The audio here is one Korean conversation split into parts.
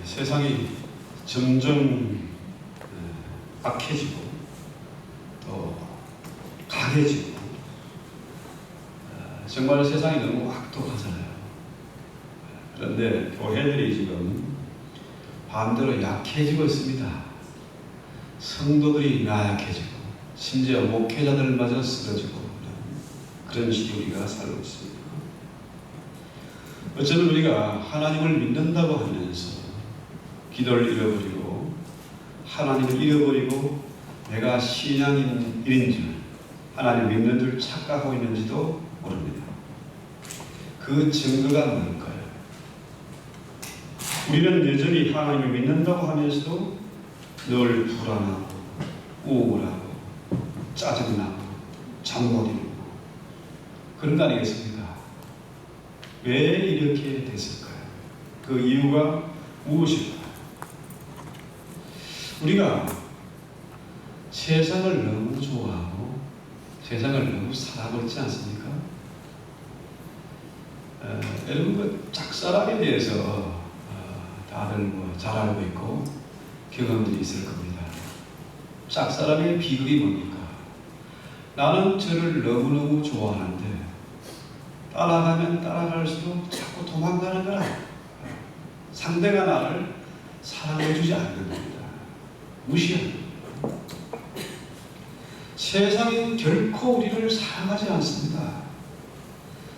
세상이 점점 악해지고 또 강해지고 정말 세상이 너무 악독하잖아요. 그런데 교회들이 지금 반대로 약해지고 있습니다. 성도들이 나약해지고 심지어 목회자들마저 쓰러지고 그런 시기 우리가 살고 있습니다. 어쩌면 우리가 하나님을 믿는다고 하면서 기도를 잃어버리고 하나님을 잃어버리고 내가 신앙인인 줄 하나님 믿는 줄 착각하고 있는지도 모릅니다. 그 증거가 뭘까요? 우리는 여전히 하나님을 믿는다고 하면서도 늘 불안하고 우울하고 짜증나고 잠 못 이루고 그런 거 아니겠습니까? 왜 이렇게 됐을까요? 그 이유가 무엇일까요? 우리가 세상을 너무 좋아하고 세상을 너무 사랑하고 있지 않습니까? 여러분 그 짝사랑에 대해서 다들 잘 알고 있고 경험들이 있을 겁니다. 짝사랑의 비극이 뭡니까? 나는 저를 너무너무 좋아하는데 따라가면 따라갈수록 자꾸 도망가는 거라. 상대가 나를 사랑해주지 않는 겁니다. 무시하는 겁니다. 세상은 결코 우리를 사랑하지 않습니다.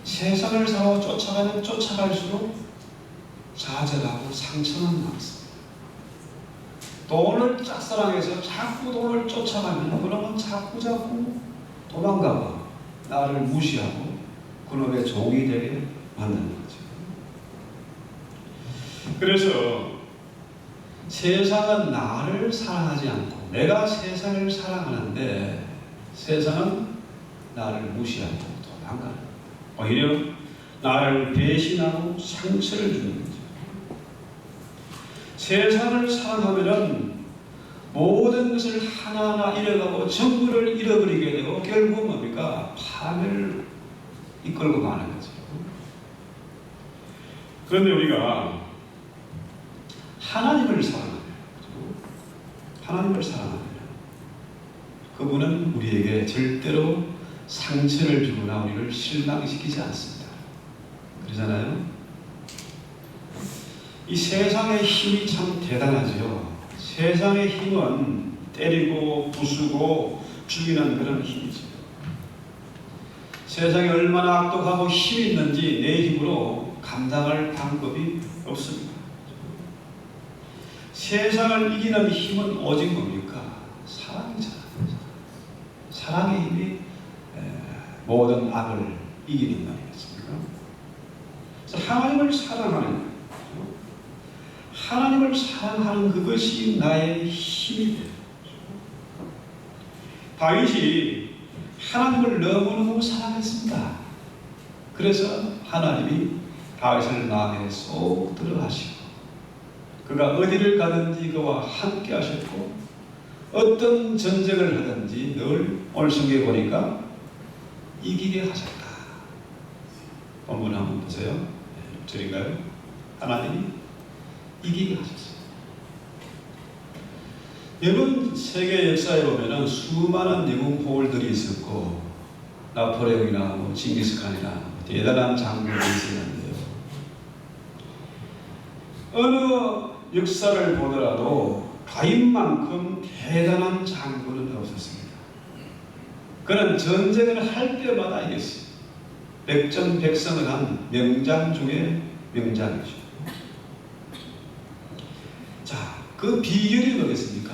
세상을 사고 쫓아가면 쫓아갈수록 좌절하고 상처는 남습니다. 돈을 짝사랑해서 자꾸 돈을 쫓아가면 그러면 자꾸 도망가고 나를 무시하고 그놈의 종이 되게 만드는 거죠. 그래서 세상은 나를 사랑하지 않고 내가 세상을 사랑하는데 세상은 나를 무시하고 도망가는 거예요. 오히려 나를 배신하고 상처를 주는 거죠. 세상을 사랑하면은 모든 것을 하나하나 잃어가고 전부를 잃어버리게 되고 결국 뭡니까? 파멸을 이끌고 가는 거죠. 그런데 우리가 하나님을 사랑하면 그분은 우리에게 절대로 상처를 주거나 우리를 실망시키지 않습니다. 그러잖아요. 이 세상의 힘이 참 대단하죠. 세상의 힘은 때리고 부수고 죽이는 그런 힘이죠. 세상이 얼마나 악독하고 힘이 있는지 내 힘으로 감당할 방법이 없습니다. 세상을 이기는 힘은 오직 뭡니까? 사랑이잖아요. 사랑의 힘이 모든 악을 이기는 거 아니겠습니까? 하나님을 사랑하는 거예요. 하나님을 사랑하는 그것이 나의 힘이 돼요. 다윗이 하나님을 너무너무 사랑했습니다. 그래서 하나님이 다윗을 마음에 쏙 들어하시고 그가 어디를 가든지 그와 함께 하셨고 어떤 전쟁을 하든지 늘 오늘 성경에 보니까 이기게 하셨다. 본문 한번 보세요. 6절인가요? 하나님이 이기게 하셨어요. 여러분 세계 역사에 보면은 수많은 영웅 호울들이 있었고 나폴레옹이나 징기스칸이나 대단한 장군들이 있었는데요. 어느 역사를 보더라도 다윗만큼 대단한 장군은 없었습니다. 그는 전쟁을 할 때마다 이겼어요. 백전백승을 한 명장 중에 명장이죠. 자, 그 비결이 뭐겠습니까?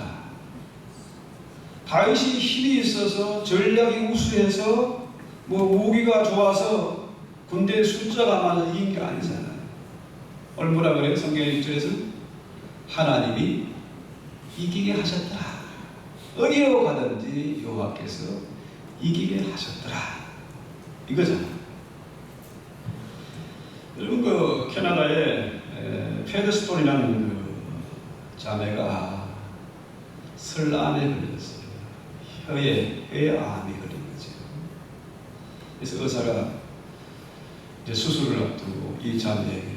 다윗이 힘이 있어서 전략이 우수해서 무기가 좋아서 군대 숫자가 많아서 이긴 게 아니잖아요. 오늘 뭐라 그래요? 성경 1절에서 하나님이 이기게 하셨더라. 어디로 가든지 여호와께서 이기게 하셨더라. 이거잖아요. 여러분 그 캐나다에 패드스톤이라는 그 자매가 설암에 걸렸어요. 혀에 암이 걸린 거죠. 그래서 의사가 이제 수술을 앞두고 이 자매에게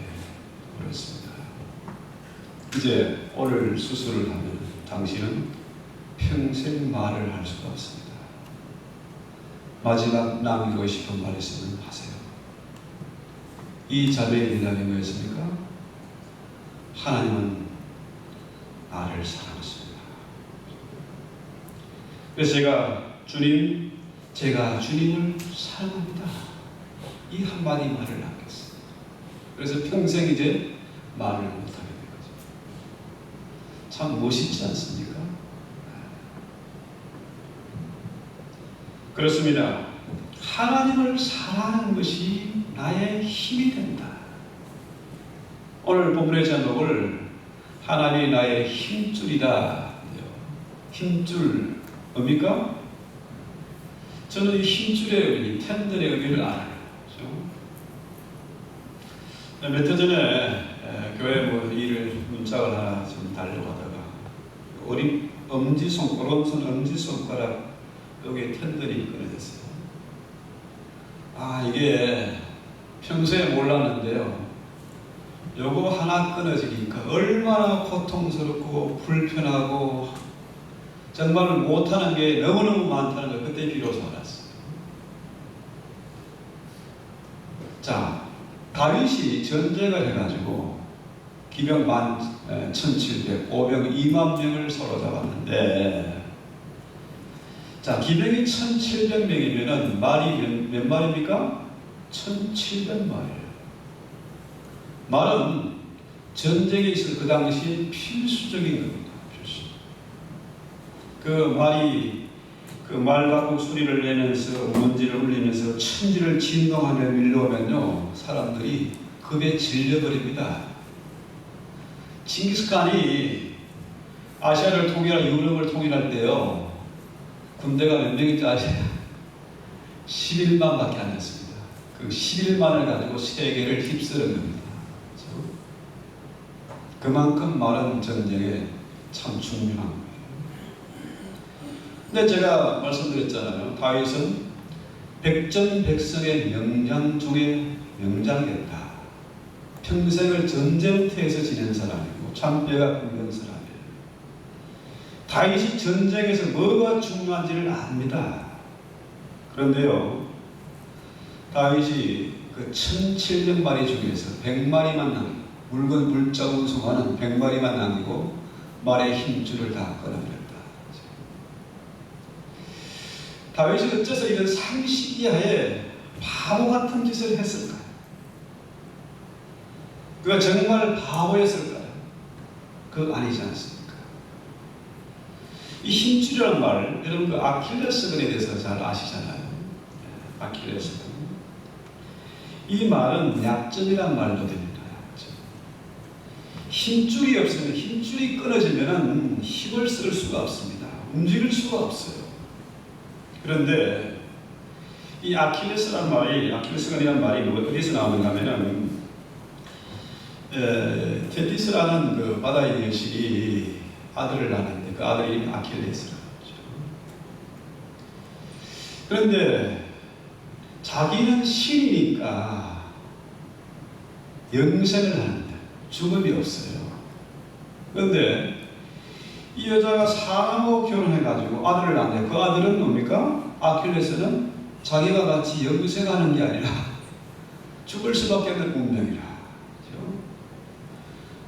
물었습니다. 이제 오늘 수술을 하면 당신은 평생 말을 할 수가 없습니다. 마지막 남기고 싶은 말 있으면 하세요. 이 자매의 대답이 뭐였습니까? 하나님은 나를 사랑하십니다. 그래서 제가 주님을 사랑합니다. 이 한마디 말을 남겼어요. 그래서 평생 이제 말을 못하게 된 거죠. 참 멋있지 않습니까? 그렇습니다. 하나님을 사랑하는 것이 나의 힘이 된다. 오늘 본문의 제목을 하나님이 나의 힘줄이다. 힘줄 뭡니까? 저는 이 힘줄의 의미, 텐들의 의미를 알아요. 그렇죠? 몇 해 전에 교회 일을 문짝을 하나 좀 달려고 하다가 오른손 엄지손가락 여기에 텐들이 끊어졌어요. 이게 평소에 몰랐는데요. 요거 하나 끊어지니까 얼마나 고통스럽고 불편하고 정말 못하는 게 너무너무 많다는 걸 그때 비로소 알았어요. 자, 다윗이 전쟁을 해가지고 기병 1,700, 오병 2만 명을 사로잡았는데, 자, 기병이 1,700명이면은 말이 몇 마리입니까? 1,700마리예요. 말은 전쟁에 있을 그 당시 필수적인 겁니다. 필수. 그 말 갖고 소리를 내면서 먼지를 울리면서 천지를 진동하며 밀려오면요, 사람들이 급에 질려버립니다. 칭기스칸이 아시아를 통일할 유럽을 통일할 때요, 군대가 몇 명인지 아세요? 11만밖에 안 됐습니다. 그 11만을 가지고 세계를 휩쓸은 겁니다. 그렇죠? 그만큼 많은 전쟁에 참 중요한 거예요. 근데 제가 말씀드렸잖아요. 다윗은 백전백승의 명장 중에 명장이었다. 평생을 전쟁터에서 지낸 사람이고 참뼈가 굵은 사람이에요. 다윗이 전쟁에서 뭐가 중요한지를 압니다. 그런데요, 다윗이 그 1,700마리 중에서 100마리만 남기고, 물건 물자 운송하는 100마리만 남기고 말의 힘줄을 다 끊어버렸다. 다윗이 어째서 이런 상식이하에 바보 같은 짓을 했을까요? 그가 정말 바보였을까요? 그거 아니지 않습니까? 이 힘줄이라는 말, 여러분 그 아킬레스건에 대해서 잘 아시잖아요. 아킬레스건. 이 말은 약점이란 말도 됩니다. 약점. 힘줄이 없으면, 힘줄이 끊어지면 힘을 쓸 수가 없습니다. 움직일 수가 없어요. 그런데 이 아킬레스라는 말이, 아킬레스건이라는 말이 어디서 나오는가 하면은 테티스라는 그 바다의 여신이 아들을 낳았는데 그 아들 이름이 아킬레스라는 거죠. 그런데 자기는 신이니까 영생을 하는데 죽음이 없어요. 그런데 이 여자가 사람하고 결혼해가지고 아들을 낳는데 그 아들은 뭡니까? 아킬레스는 자기가 같이 영생하는 게 아니라 죽을 수밖에 없는 운명이라.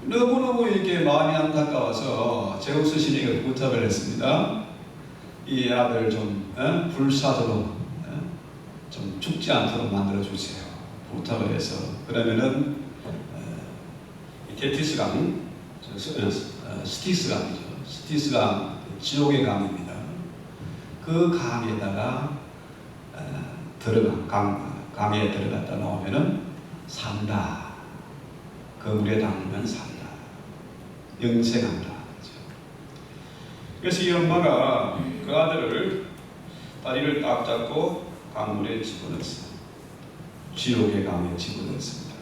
너무너무 이렇게 마음이 안타까워서 제우스 신에게 부탁을 했습니다. 이 아들 좀 불사조로 좀 죽지 않도록 만들어 주세요. 부탁을 해서 그러면은 테티스강, 스티스강이죠. 스티스강, 지옥의 강입니다. 그 강에다가 강에 들어갔다 나오면은 산다. 그 물에 담그면 산다. 영생한다. 그래서 이 엄마가 그 아들을 다리를 딱 잡고 강물에 집어넣었어요. 지옥의 강에 집어넣었습니다.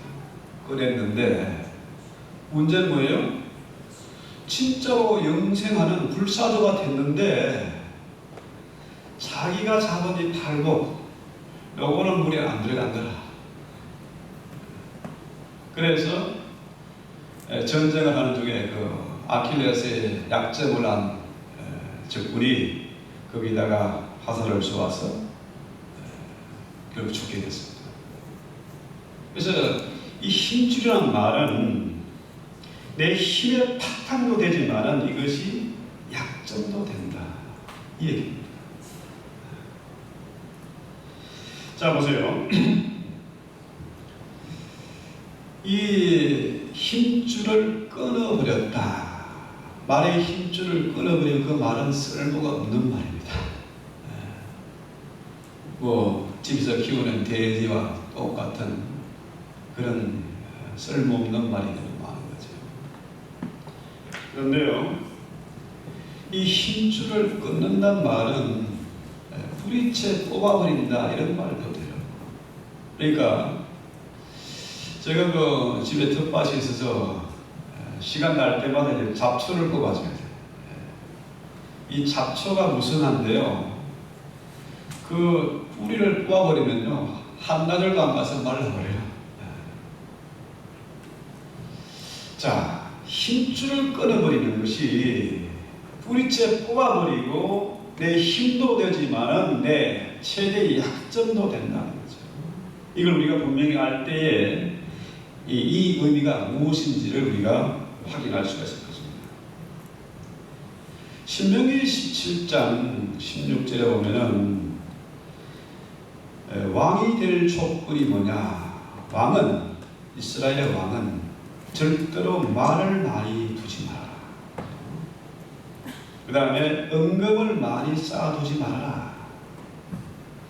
꺼냈는데 문제는 뭐예요? 진짜로 영생하는 불사조가 됐는데 자기가 잡은 이 팔복 요거는 물에 안 들어간더라. 그래서 전쟁을 하는 중에 그 아킬레스의 약점을 한 적군이 거기다가 화살을 쏘아서 결국 죽게 됐습니다. 그래서 이 힘줄이라는 말은 내 힘의 바탕도 되지만은 이것이 약점도 된다, 이 얘기입니다. 자, 보세요. 이 힘줄을 끊어버렸다. 말의 힘줄을 끊어버린 그 말은 쓸모가 없는 말입니다. 뭐 집에서 키우는 돼지와 똑같은 그런 쓸모없는 말이 되는 말인 거죠. 그런데요, 이 힘줄을 끊는다는 말은 뿌리채 뽑아버린다, 이런 말도 돼요. 그러니까 제가 그 집에 텃밭이 있어서 시간 날 때마다 이제 잡초를 뽑아줘야 돼요. 이 잡초가 무슨한데요, 그 뿌리를 뽑아버리면요, 한나절도 안 가서 말라버려요. 자, 힘줄을 끊어버리는 것이 뿌리채 뽑아버리고 내 힘도 되지만은 내 최대의 약점도 된다는 거죠. 이걸 우리가 분명히 알 때에 이 의미가 무엇인지를 우리가 확인할 수가 있을 것입니다. 신명기 17장 16절에 보면은 왕이 될 조건이 뭐냐? 왕은, 이스라엘의 왕은 절대로 말을 많이 두지 말아라. 그 다음에 은금을 많이 쌓아두지 말아라.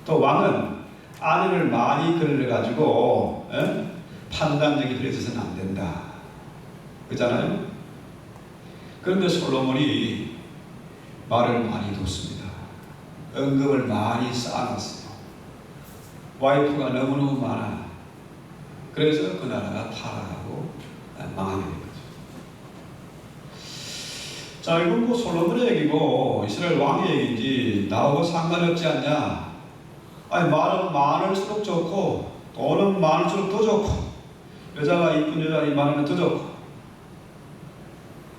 또 왕은 아내를 많이 걸러가지고 판단력이 흐려져서는 안 된다, 그렇잖아요. 그런데 솔로몬이 말을 많이 뒀습니다. 은금을 많이 쌓아놨어요. 와이프가 너무너무 많아. 그래서 그 나라가 타락하고 망하게 된 거죠. 자, 이건 뭐 솔로몬의 얘기고 이스라엘 왕의 얘기인지 나하고 상관없지 않냐? 아니, 말은 많을수록 좋고 돈은 많을수록 더 좋고 여자가 이쁜 여자가 많으면 더 좋고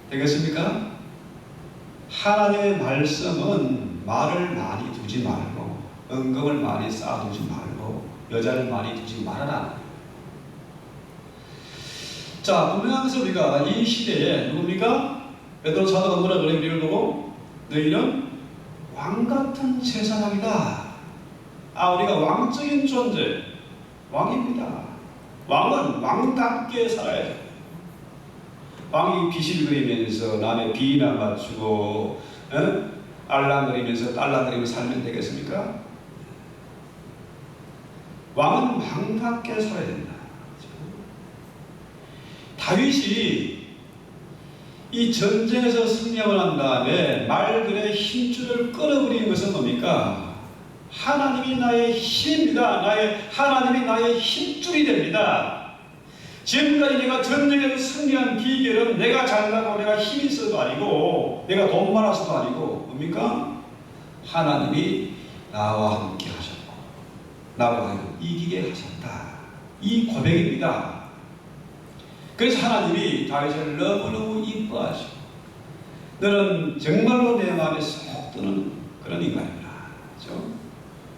되겠습니까? 하나님의 말씀은 말을 많이 두지 말고 은금을 많이 쌓아두지 말고 여자를 많이 두지 말아라. 자, 분명한 것은 우리가 이 시대에 누굽니까? 베드로 사도가 뭐라 그래? 우리를 보고 너희는 왕같은 제사장이다. 아, 우리가 왕적인 존재, 왕입니다. 왕은 왕답게 살아야 돼. 왕이 비실 그리면서 남의 비나 맞추고 알랑거리면서 딸랑거리면서 살면 되겠습니까? 왕은 왕답게 살아야 된다. 다윗이 이 전쟁에서 승리하고 난 다음에 말들의 힘줄을 끊어버리는 것은 뭡니까? 하나님이 나의 힘입니다. 하나님이 나의 힘줄이 됩니다. 지금까지 내가 전쟁에서 승리한 비결은 내가 잘나고 내가 힘이 있어도 아니고 내가 돈 많아서도 아니고 뭡니까? 하나님이 나와 함께 하셨고 나와 이기게 하셨다. 이 고백입니다. 그래서 하나님이 다윗을 너무너무 이뻐하시고 너는 정말로 내 마음에 쏙 드는 그런 인간이구나. 그렇죠?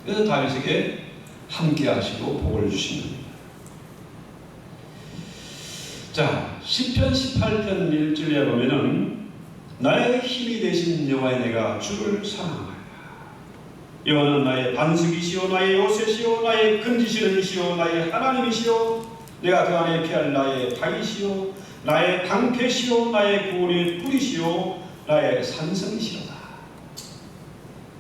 그래서 다윗에게 함께 하시고 복을 주신 겁니다. 자, 시편 18편 1절에 보면은 나의 힘이 되신 여호와의 내가 주를 사랑하노라. 여호와는 나의 반석이시오 나의 요새시오 나의 근지시는 이시오 나의 하나님이시오 내가 그 안에 피할 나의 바위시오 나의 방패시오 나의 구원의 뿌리시오 나의 산성이시로다.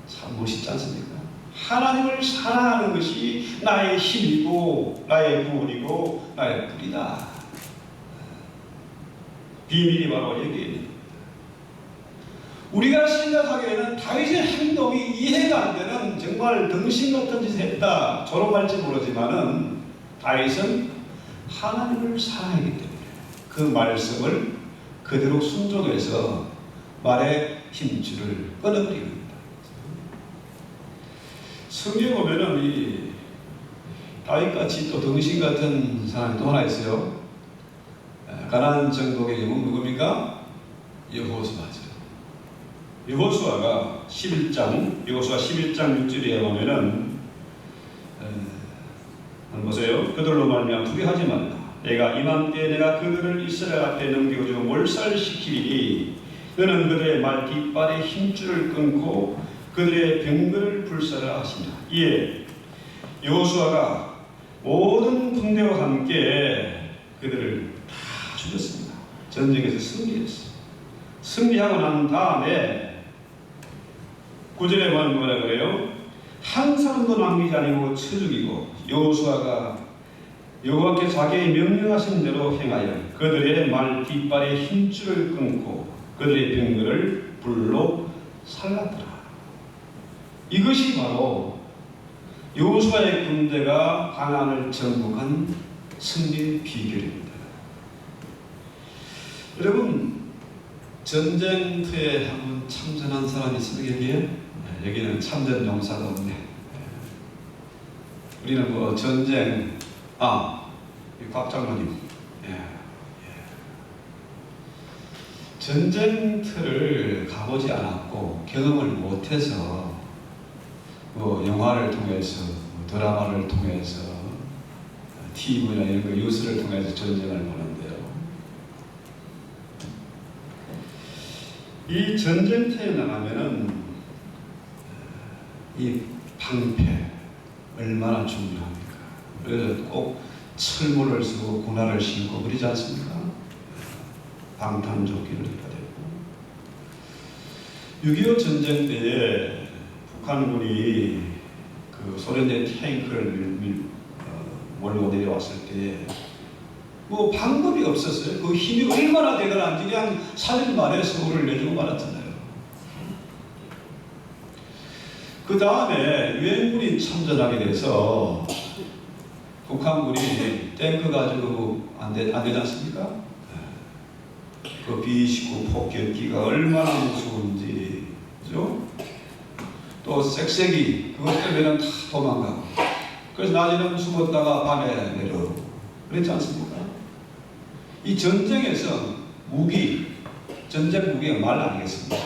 참 멋있지 않습니까? 하나님을 사랑하는 것이 나의 힘이고 나의 구원이고 나의 뿌리다. 비밀이 바로 여기에 있는 겁니다. 우리가 생각하기에는 다윗의 행동이 이해가 안 되는 정말 등신 같은 짓을 했다 조롱할지 모르지만은 다윗은 하나님을 사랑하기 때문에 그 말씀을 그대로 순종해서 말의 힘줄을 끊어버리는 겁니다. 성경에 보면은 이 다윗같이 또 등신 같은 사람이 또 하나 있어요. 가나안 정복의 영웅 누굽니까? 여호수아죠. 여호수아가 11장 6절에 보면은 한번 보세요. 그들로 말미암아 두려워하지 말라. 내가 임한 때에 내가 그들을 이스라엘 앞에 넘겨주어 몰살시키리니 너는 그들의 말 뒷발의 힘줄을 끊고 그들의 병거를 불사라 하시니라. 이에 여호수아가 모든 군대와 함께 그들을 다 죽였습니다. 전쟁에서 승리했어요. 승리하고 난 다음에 9절에 보면 뭐라 그래요? 한 사람도 남기지 아니고 쳐 죽이고 여호수아가 여호와께 자기의 명령하신 대로 행하여 그들의 말 뒷발의 힘줄을 끊고 그들의 병거를 불로 살랐더라. 이것이 바로 여호수아의 군대가 가나안을 정복한 승리의 비결입니다. 여러분, 전쟁터에 한번 참전한 사람이 있습니까? 여기에? 여기는 참전 용사가 없네. 우리는 뭐 전쟁, 곽 장로님, 전쟁터를 가보지 않았고 경험을 못해서 뭐 영화를 통해서, 드라마를 통해서, TV나 이런 거 뉴스를 통해서 전쟁을 보는데요. 이 전쟁터에 나가면은 이 방패 얼마나 중요합니까? 그래서 꼭 철문을 쓰고 군화를 신고 그러지 않습니까? 방탄조끼를 입어야 되고 6.25 전쟁 때에 북한군이 그 소련의 탱크를 몰고 내려왔을 때 뭐 방법이 없었어요. 그 힘이 얼마나 대단한지 그냥 살인만에 서울을 내주고 말았잖아요. 그 다음에 유엔군이 참전하게 돼서 북한군이 탱크 가지고 안 되지 않습니까? 그 B-29 폭격기가 얼마나 무서운지, 그죠? 또 색색이 그것 때문에 다 도망가고, 그래서 낮에는 숨었다가 밤에 내려오고 그랬지 않습니까? 이 전쟁에서 전쟁 무기가 말 아니겠습니까?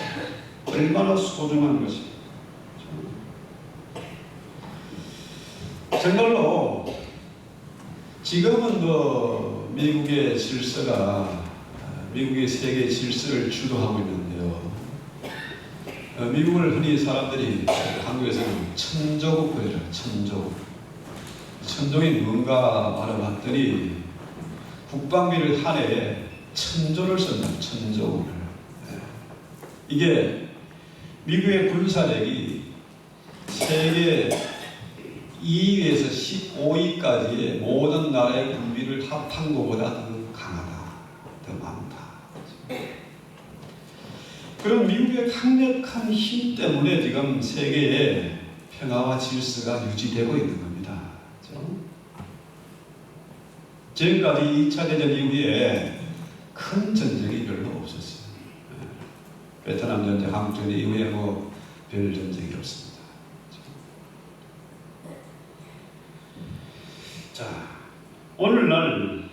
얼마나 소중한 것입니다. 정말로 지금은 뭐 미국의 질서가 미국의 세계 질서를 주도하고 있는데요. 미국을 흔히 사람들이 한국에서는 천조국 그래요. 천조국이 뭔가 알아봤더니 국방비를 한 해에 1,000조를 쓴다. 1,000조를. 이게 미국의 군사력이 세계 2위에서 15위까지의 모든 나라의 군비를 합한 것보다 더 강하다. 더 많다. 그런 미국의 강력한 힘 때문에 지금 세계의 평화와 질서가 유지되고 있는 겁니다. 그렇죠? 지금까지 2차 대전 이후에 큰 전쟁이 별로 없었어요. 베트남 전쟁, 한국 전쟁 이후에 뭐 별 전쟁이 없습니다. 자, 오늘날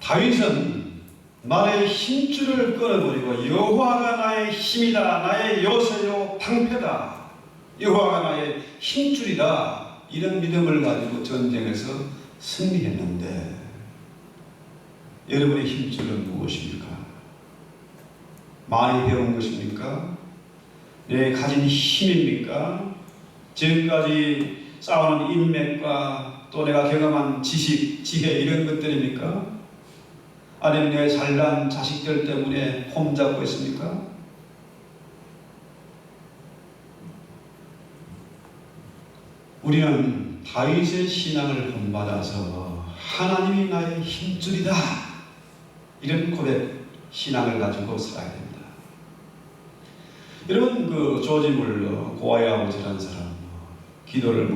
다윗은 나의 힘줄을 끊어버리고 여호와가 나의 힘이다, 나의 요새요 방패다, 여호와가 나의 힘줄이다, 이런 믿음을 가지고 전쟁에서 승리했는데 여러분의 힘줄은 무엇입니까? 많이 배운 것입니까? 내 가진 힘입니까? 지금까지 쌓아놓은 인맥과 또 내가 경험한 지식, 지혜 이런 것들입니까? 아니면 내 잘난 자식들 때문에 폼잡고 있습니까? 우리는 다윗의 신앙을 본받아서 하나님이 나의 힘줄이다, 이런 고백, 신앙을 가지고 살아야 됩니다. 여러분, 그 조지 물러, 고아야 아버지라는 사람 기도를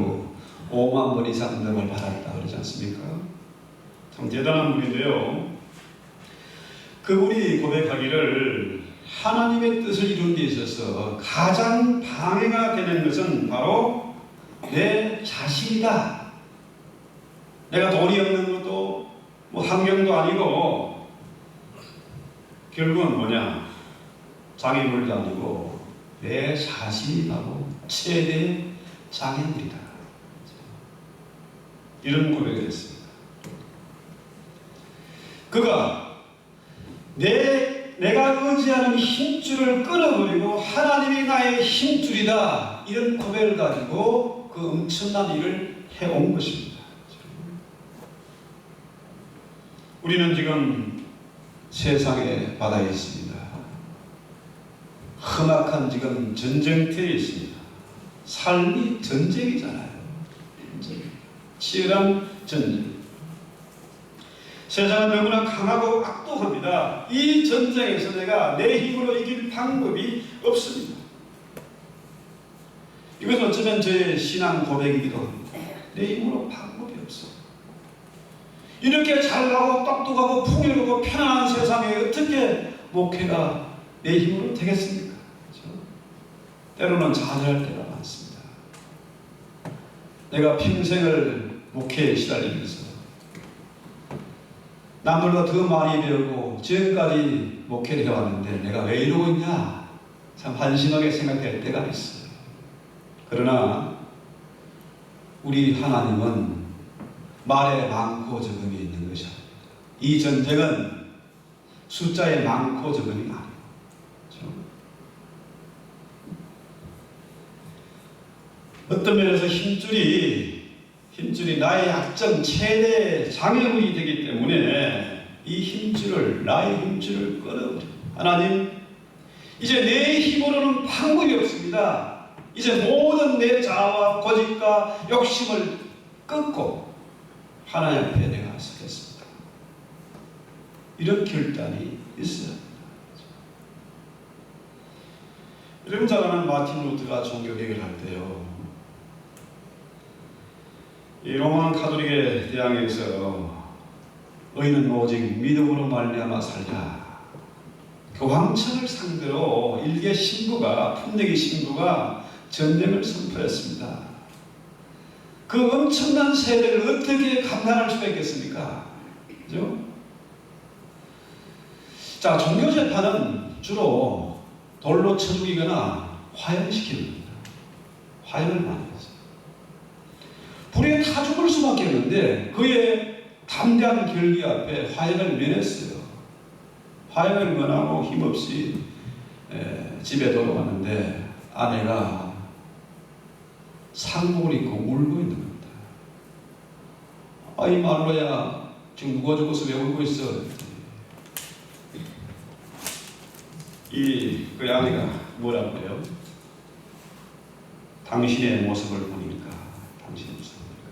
5만 번 이상 응답을 받았다 그러지 않습니까? 참 대단한 분인데요. 그분이 고백하기를 하나님의 뜻을 이루는 데 있어서 가장 방해가 되는 것은 바로 내 자신이다. 내가 돈이 없는 것도 환경도 아니고 결국은 뭐냐? 장애물도 아니고 내 자신이 바로 최대 장애물이다. 이런 고백을 했습니다. 그가 내가 의지하는 힘줄을 끊어버리고 하나님이 나의 힘줄이다. 이런 고백을 가지고 그 엄청난 일을 해온 것입니다. 우리는 지금 세상의 바다에 있습니다. 험악한 지금 전쟁터에 있습니다. 삶이 전쟁이잖아요. 치열한 전쟁. 세상은 너무나 강하고 악독합니다. 이 전쟁에서 내가 내 힘으로 이길 방법이 없습니다. 이것은 어쩌면 저의 신앙 고백이기도 합니다. 내 힘으로 방법이 없어. 이렇게 잘나고 똑똑하고 풍요롭고 편안한 세상에 어떻게 목회가 내 힘으로 되겠습니까? 그렇죠? 때로는 좌절할 때가 많습니다. 내가 평생을 목회에 시달리면서 남들보다 더 많이 배우고 지금까지 목회를 해왔는데 내가 왜 이러고 있냐? 참 한심하게 생각될 때가 있어요. 그러나 우리 하나님은 말에 많고 적음이 있는 것이 아닙니다. 이 전쟁은 숫자에 많고 적음이 아니에요. 그렇죠? 어떤 면에서 힘줄이 나의 약점, 최대 장애물이 되기 때문에 이 힘줄을, 나의 힘줄을 끊어버려. 하나님, 이제 내 힘으로는 방법이 없습니다. 이제 모든 내 자아와 고집과 욕심을 끊고 하나님 앞에 내가 서겠습니다. 이런 결단이 있어야 합니다. 여러분 잘 아는 마틴 루터가 종교개혁을 할 때요, 이 로마 가톨릭에 대항해서 의인은 오직 믿음으로 말미암아 살리라. 교황청을 상대로 일개 신부가, 품내기 신부가 전쟁을 선포했습니다. 그 엄청난 세대를 어떻게 감당할 수가 있겠습니까? 그죠? 자, 종교재판은 주로 돌로 쳐 죽이거나 화형시키는 겁니다. 화형을 많이 했어요. 불에 타 죽을 수밖에 없는데 그의 담대한 결기 앞에 화형을 면했어요. 화형을 면하고 힘없이 집에 돌아왔는데 아내가 상복을 입고 울고 있는 겁니다. 아이 말로야 지금 누가 죽어서 왜 울고 있어? 그 아내가 뭐라고 해요? 당신의 모습을 보니까 당신의 모습을 보니까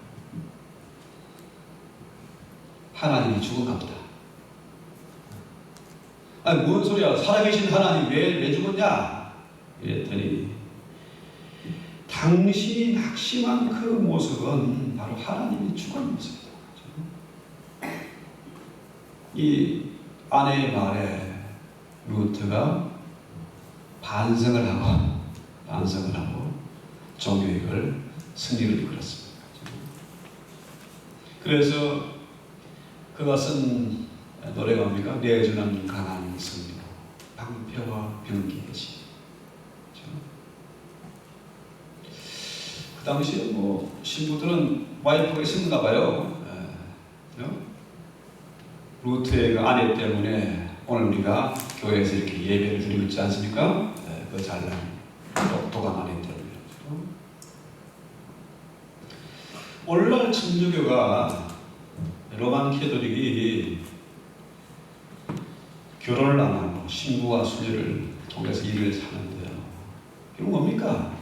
하나님이 죽은가 보다. 아니 뭔 소리야? 살아계신 하나님 왜 죽었냐? 이랬더니 당신이 낙심한 그 모습은 바로 하나님이 죽은 모습이다. 이 아내의 말에 루터가 반성을 하고 종교개혁을 승리를 이끌었습니다. 그래서 그가 쓴 노래가 뭡니까? 내주는 강한 승리로 방패와 병기의 신. 그 당시에 뭐 신부들은 와이프가 있었는가 봐요. 루트의 그 아내 때문에 오늘 우리가 교회에서 이렇게 예배를 드리고 있지 않습니까? 그 잘난 똑똑한 아내 때문에. 오늘날 천주교가 로만 캐톨릭이 결혼을 안 하고 신부와 수녀를 통해서 일을 하는데요. 이건 뭡니까?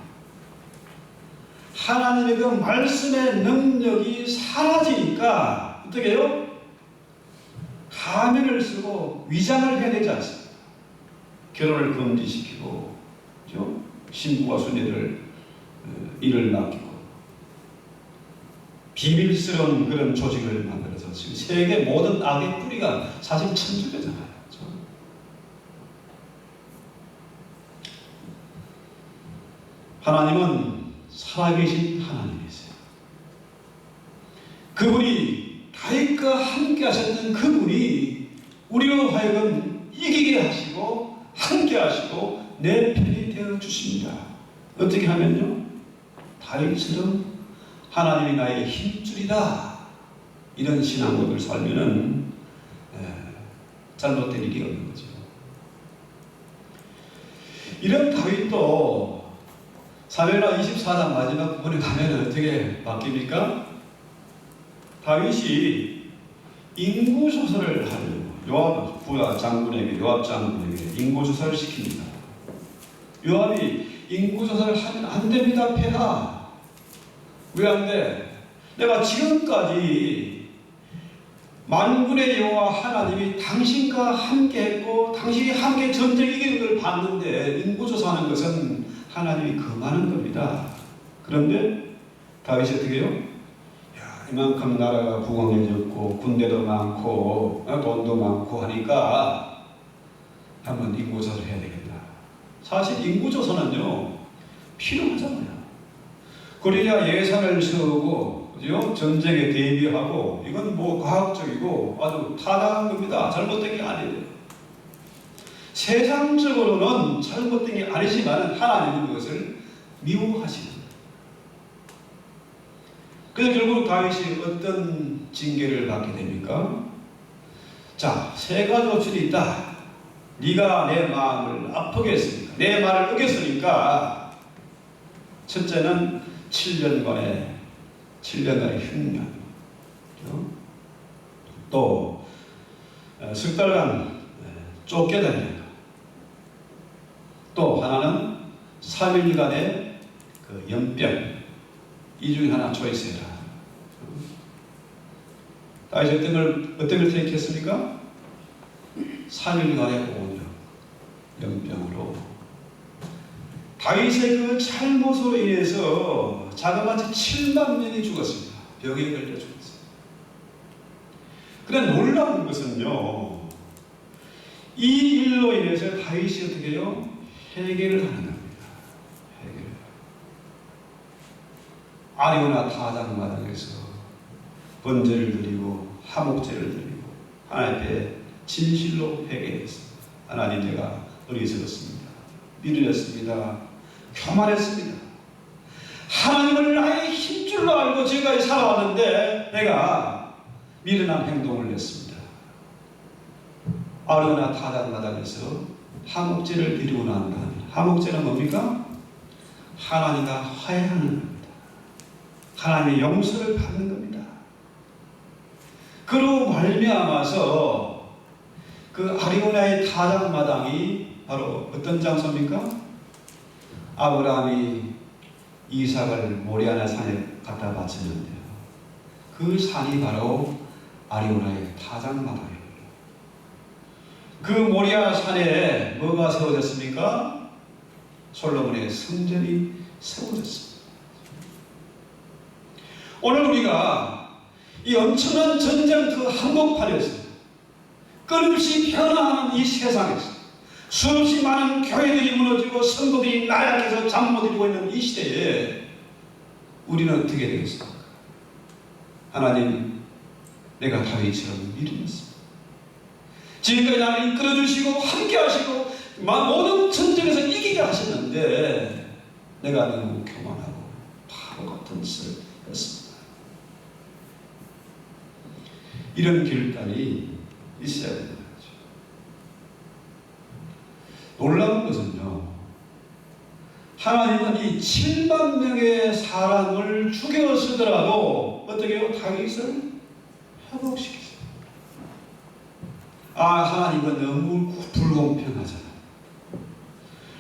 하나님의 그 말씀의 능력이 사라지니까 어떻게 해요? 가면을 쓰고 위장을 해야 되지 않습니까? 결혼을 금지시키고, 그렇죠? 신부와 수녀들 일을 맡기고 비밀스러운 그런 조직을 만들어서 지금 세계 모든 악의 뿌리가 사실 천주교잖아요. 그렇죠? 하나님은 살아계신 하나님이세요. 그분이 다윗과 함께 하셨던 그분이 우리로 하여금 이기게 이기게 하시고 함께 하시고 내 편이 되어 주십니다. 어떻게 하면요? 다윗처럼 하나님이 나의 힘줄이다, 이런 신앙고를 살면은 잘못된 일이 없는 거죠. 이런 다윗도 사무엘하 24장 마지막 부분에 가면 어떻게 바뀝니까? 다윗이 인구조사를 하려고 요압 부하 장군에게, 요압 장군에게 인구조사를 시킵니다. 요압이 인구조사를 하면 안 됩니다, 폐하. 왜 안 돼? 내가 지금까지 만군의 여호와 하나님이 당신과 함께 했고 당신이 함께 전쟁 이기는 걸 봤는데 인구조사하는 것은 하나님이 금하는 겁니다. 그런데 다윗이 어떻게 해요? 야, 이만큼 나라가 부강해졌고 군대도 많고 돈도 많고 하니까 한번 인구조사를 해야 되겠다. 사실 인구조사는요 필요하잖아요. 그래야 예산을 세우고 그죠? 전쟁에 대비하고, 이건 뭐 과학적이고 아주 타당한 겁니다. 잘못된 게 아니에요. 세상적으로는 잘못된 게 아니지만 하나님은 그것을 미워하시는 거예요. 그래서 결국 다윗이 어떤 징계를 받게 됩니까? 자, 세 가지 조건이 있다. 네가 내 마음을 아프게 했으니까, 내 말을 어겼으니까, 첫째는 7년간의 흉년, 또 석 달간 쫓겨다니는 것, 또 하나는 3일간의 그 연병, 이 중에 하나 초이스해라. 다윗이 어떤 걸 택했습니까? 3일간의 오염, 연병으로 다윗의 그 잘못으로 인해서 자그마치 7만 명이 죽었습니다. 병에 걸려 죽었습니다. 그런데 놀라운 것은요, 이 일로 인해서 다윗이 어떻게 해요? 회개를 하는 겁니다. 회개를. 아리오나 타작마당에서 번제를 드리고 화목제를 드리고 하나님 앞에 진실로 회개했습니다. 하나님, 제가 어리석었습니다. 미련했습니다. 교만했습니다. 하나님을 나의 힘줄로 알고 지금까지 살아왔는데 내가 미련한 행동을 했습니다. 아리오나 타작마당에서 화목제를 드리고 난 다음에, 화목제는 뭡니까? 하나님과 화해하는 겁니다. 하나님의 용서를 받는 겁니다. 그로 말미암아서 그 아리오나의 타작마당이 바로 어떤 장소입니까? 아브라함이 이삭을 모리아나 산에 갖다 바쳤는데요, 그 산이 바로 아리오나의 타작마당입니다. 그 모리아 산에 뭐가 세워졌습니까? 솔로몬의 성전이 세워졌습니다. 오늘 우리가 이 엄청난 전쟁터 한복판에서 끊임없이 변화하는 이 세상에서 수없이 많은 교회들이 무너지고 성도들이 나약해서 잠 못 이루고 있는 이 시대에 우리는 어떻게 되겠습니까? 하나님, 내가 다윗처럼 믿음했습니다. 지금까지 나를 이끌어주시고 함께 하시고 모든 전쟁에서 이기게 하셨는데 내가 너무 교만하고 바보 같은 짓을 했습니다. 이런 결단이 있어야 된다. 놀라운 것은요, 하나님은 이 7만 명의 사람을 죽여 쓰더라도 어떻게 해요? 다윗을 회복시켰어요. 아, 하나님은 너무 불공평하잖아.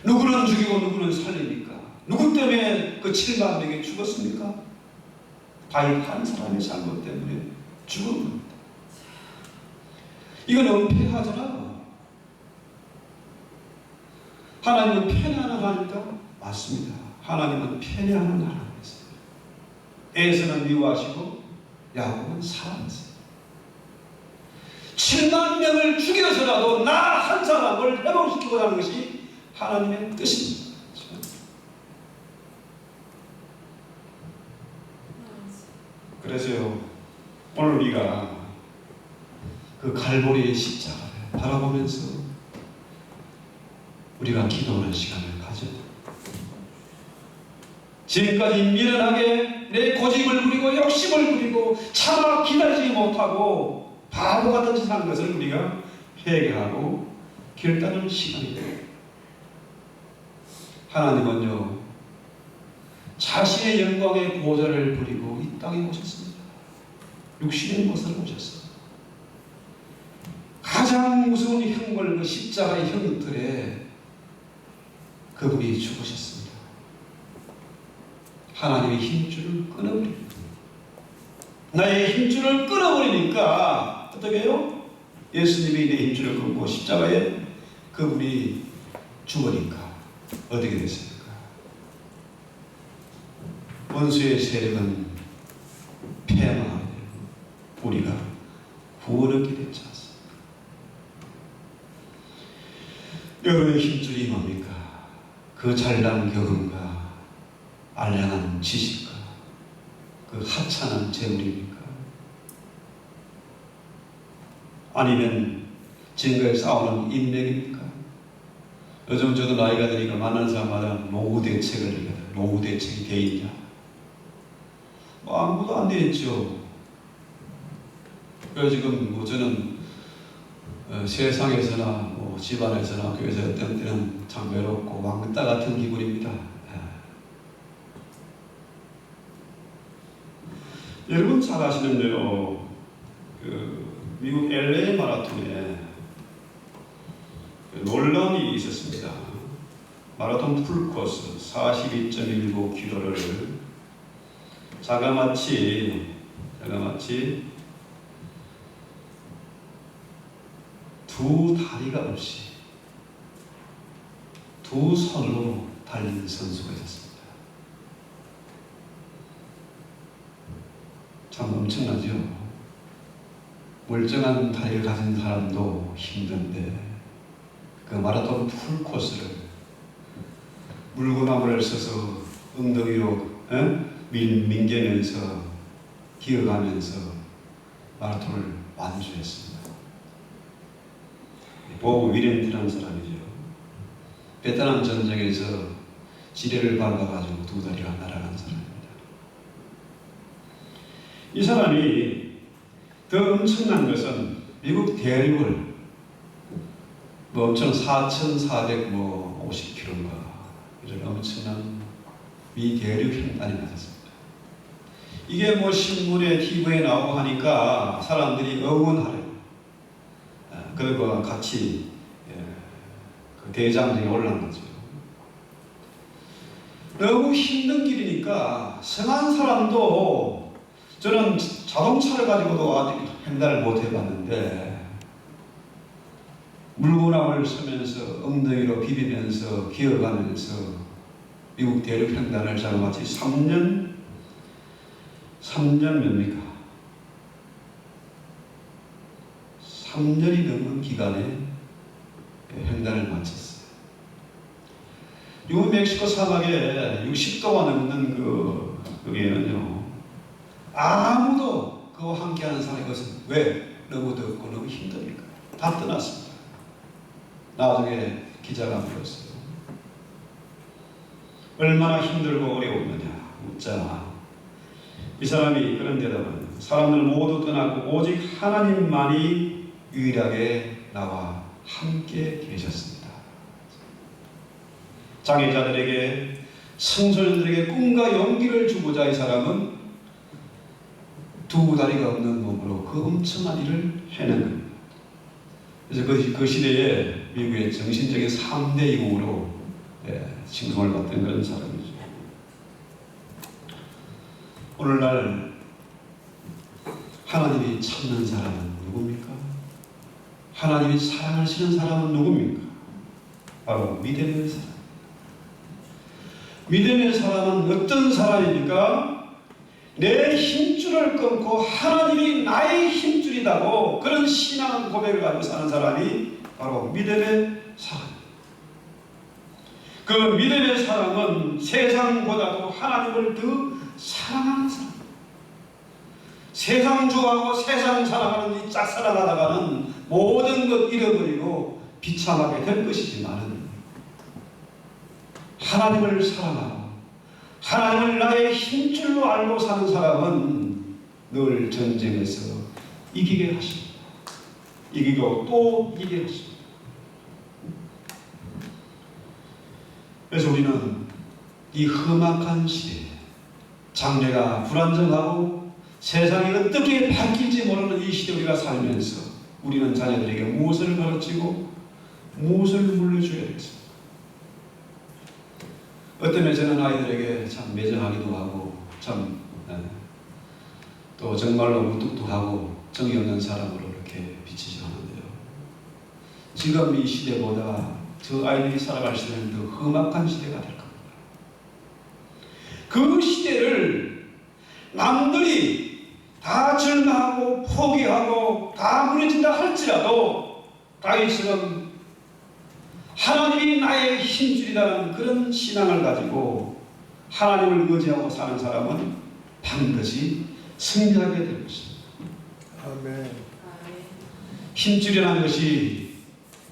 누구는 죽이고 누구는 살립니까? 누구 때문에 그 7만 명이 죽었습니까? 다윗 한 사람의 잘못 때문에 죽은 겁니다. 이건 은폐하잖아. 하나님은 편애하는 하나님입니까? 맞습니다. 하나님은 편애하는 하나님이세요. 에서는 미워하시고 야곱은 사랑하세요. 7만 명을 죽여서라도 나 한 사람을 회복시키고자 하는 것이 하나님의 뜻입니다. 그래서요, 오늘 우리가 그 갈보리의 십자가를 바라보면서 우리가 기도하는 시간을 가져. 지금까지 미련하게 내 고집을 부리고 욕심을 부리고 참아 기다리지 못하고 바보 같은 짓을 한 것을 우리가 회개하고 결단하는 시간이다. 하나님은요, 자신의 영광의 보좌를 부리고 이 땅에 오셨습니다. 육신의 모습으로 오셨습니다. 가장 무서운 형벌, 그 십자가의 형틀에 그분이 죽으셨습니다. 하나님의 힘줄을 끊어버립니다. 나의 힘줄을 끊어버리니까 어떻게 해요? 예수님이 내 힘줄을 끊고 십자가에 그분이 죽으니까 어떻게 됐습니까? 원수의 세력은 패망하게 되고 우리가 구원 얻게 됐지 않습니까? 여러분의 힘줄이 뭡니까? 그 잘난 경험과 알량한 지식과 그 하찮은 재물입니까? 아니면 증거에 싸우는 인맥입니까? 요즘 저도 나이가 드니까 만나는 사람마다 노후 대책을 얘기하거든요. 노후 대책이 돼 있냐? 뭐 아무것도 안 돼 있죠. 그래서 지금 저는 세상에서나 뭐 집안에서나 교회에서 어떤 때는 참 외롭고 왕따 같은 기분입니다. 여러분 잘 아시는 대로 미국 LA 마라톤에 논란이 있었습니다. 마라톤 풀코스 42.19km를 자가마치 두 다리가 없이 두 손으로 달리는 선수가 있었습니다. 참 엄청나죠. 멀쩡한 다리를 가진 사람도 힘든데 그 마라톤 풀코스를 물구나무를 써서 엉덩이로 민개면서 기어가면서 마라톤을 완주했습니다. 보브 위렌트라는 사람이죠. 베트남 전쟁에서 지뢰를 밟아가지고 두 다리가 날아간 사람입니다. 이 사람이 더 엄청난 것은 미국 대륙을 엄청 4,450km인가 이런 엄청난 미 대륙 횡단이 맞았습니다. 이게 뭐 신문에 TV에 나오고 하니까 사람들이 응원하려고 그들과 같이 그 대장정에 올라간 거죠. 너무 힘든 길이니까 성한 사람도 저는 자동차를 가지고도 아직 횡단을 못 해봤는데 물구나무를 서면서 엉덩이로 비비면서 기어가면서 미국 대륙 횡단을 자그마치 3년 뭡니까? 3년이 넘는 기간에 횡단을 마쳤어요. 뉴멕시코 사막에 60도가 넘는 거기에는요, 아무도 그와 함께하는 사람이 없어요. 왜? 너무 덥고 너무 힘드니까. 다 떠났습니다. 나중에 기자가 물었어요. 얼마나 힘들고 어려웠느냐 묻자 이 사람이 그런 대답은 사람들 모두 떠나고 오직 하나님만이 유일하게 나와 함께 계셨습니다. 장애자들에게 청소년들에게 꿈과 용기를 주고자 이 사람은 두 다리가 없는 몸으로 그 엄청난 일을 해낸 겁니다. 그래서 그 시대에 미국의 정신적인 3대 이공으로 칭송을 받던 그런 사람이죠. 오늘날 하나님이 찾는 사람은 누굽니까? 하나님이 사랑하시는 사람은 누굽니까? 바로 믿음의 사람. 믿음의 사람은 어떤 사람입니까? 내 힘줄을 끊고 하나님이 나의 힘줄이다고 그런 신앙 고백을 가지고 사는 사람이 바로 믿음의 사람. 그 믿음의 사람은 세상보다도 하나님을 더 사랑하는 사람. 세상 좋아하고 세상 사랑하는 이 짝사랑하다가는 모든 것 잃어버리고 비참하게 될 것이지만 하나님을 사랑하고 하나님을 나의 힘줄로 알고 사는 사람은 늘 전쟁에서 이기게 하십니다. 이기고 또 이기게 하십니다. 그래서 우리는 이 험악한 시대에 장래가 불안정하고 세상이 어떻게 바뀔지 모르는 이 시대에 우리가 살면서 우리는 자녀들에게 무엇을 가르치고 무엇을 물려줘야 되겠습니까? 어떤 저는 아이들에게 참 매정하기도 하고 또 정말로 무뚝뚝하고 정이 없는 사람으로 이렇게 비치지 하는데요. 지금 이 시대보다 저 아이들이 살아갈 시대는 더 험악한 시대가 될 겁니다. 그 시대를 남들이 다 절망하고 포기하고 다 무너진다 할지라도 다윗은 하나님이 나의 힘줄이라는 그런 신앙을 가지고 하나님을 의지하고 사는 사람은 반드시 승리하게 될 것입니다. 아멘. 힘줄이라는 것이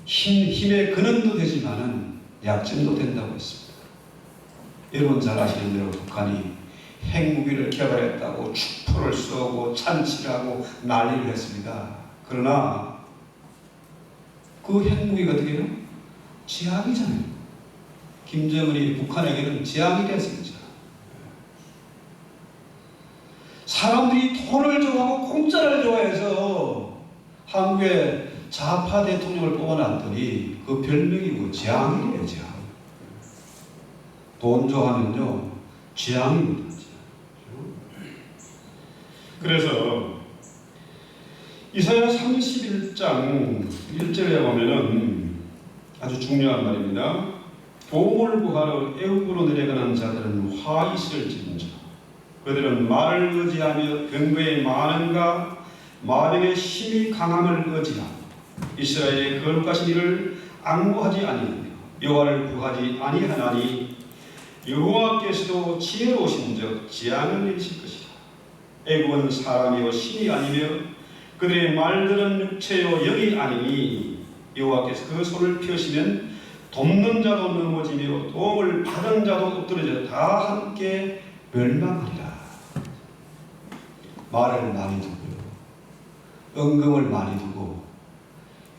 힘의 근원도 되지만은 약점도 된다고 했습니다. 여러분 잘 아시는 대로 북한이 핵무기를 개발했다고 축포를 쏘고 찬치를 하고 난리를 했습니다. 그러나 그 핵무기가 어떻게 해요? 제약이잖아요. 김정은이 북한에게는 제약이 됐습니다. 사람들이 돈을 좋아하고 공짜를 좋아해서 한국의 좌파 대통령을 뽑아놨더니 그 별명이 뭐 재앙이래요. 재앙. 돈 좋아하면요 재앙입니다. 그래서 이사야 31장 1절에 보면은 아주 중요한 말입니다. 보물을 구하러 애국으로 내려가는 자들은 화 있을지언정 그들은 말을 의지하며 근거에 많은가 마병의 힘이 강함을 의지하고 이스라엘의 거룩하신 이를 앙고하지 아니하며 여호와를 구하지 아니하나니 여호와께서도 지혜로우신즉 재앙을 내리실 것이라. 애국은 사람이요 신이 아니며 그들의 말들은 육체요 영이 아니니 여호와께서 그 손을 펴시면 돕는 자도 넘어지며 도움을 받은 자도 엎드러져 다 함께 멸망하리라. 말을 많이 두고요, 은금을 많이 두고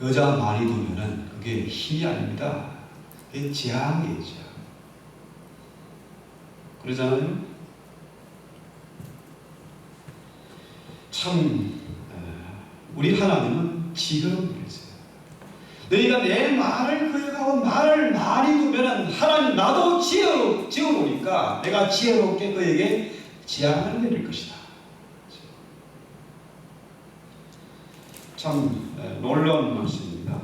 여자 많이 두면은 그게 힘이 아닙니다. 그게 재앙이에요. 재앙. 그러잖아요. 참 우리 하나님은 지혜로운 분이세요. 너희가 내 말을 거역하고 말을 많이 두면은 하나님 나도 지혜로우니까 내가 지혜롭게 그에게 재앙을 내릴 것이다. 참 놀라운 말씀입니다.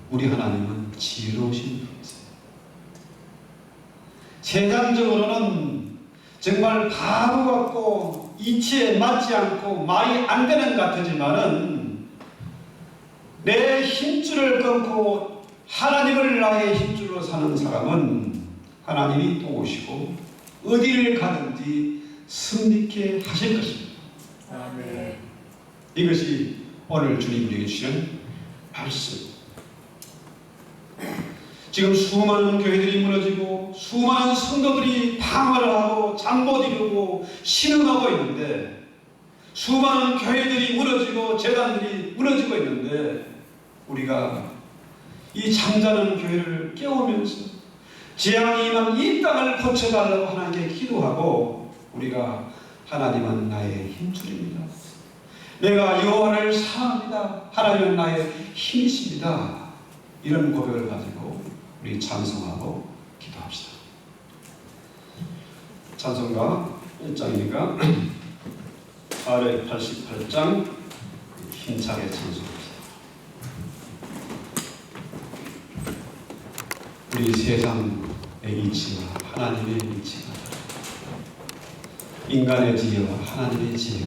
우리 하나님은 지혜로우신 분이세요. 세상적으로는 정말 바보 같고 이치에 맞지 않고 말이 안 되는 것 같지만은 내 힘줄을 끊고 하나님을 나의 힘줄로 사는 사람은 하나님이 도우시고 어디를 가든지 승리케 하실 것입니다. 아멘. 이것이 오늘 주님 우리에게 주시는 말씀. 지금 수많은 교회들이 무너지고 수많은 성도들이 방화를 하고 잠 못 이루고 신음하고 있는데 수많은 교회들이 무너지고 재단들이 무너지고 있는데 우리가 이 잠자는 교회를 깨우면서 재앙이 임한 이 땅을 고쳐달라고 하나님께 기도하고 우리가 하나님은 나의 힘줄입니다. 내가 여호와를 사랑합니다. 하나님은 나의 힘이십니다. 이런 고백을 가지고 우리 찬송하고 기도합시다. 찬송가 1장이니까 아래 88장 힘차게 찬송합시다. 우리 세상의 이치와 하나님의 이치가 인간의 지혜와 하나님의 지혜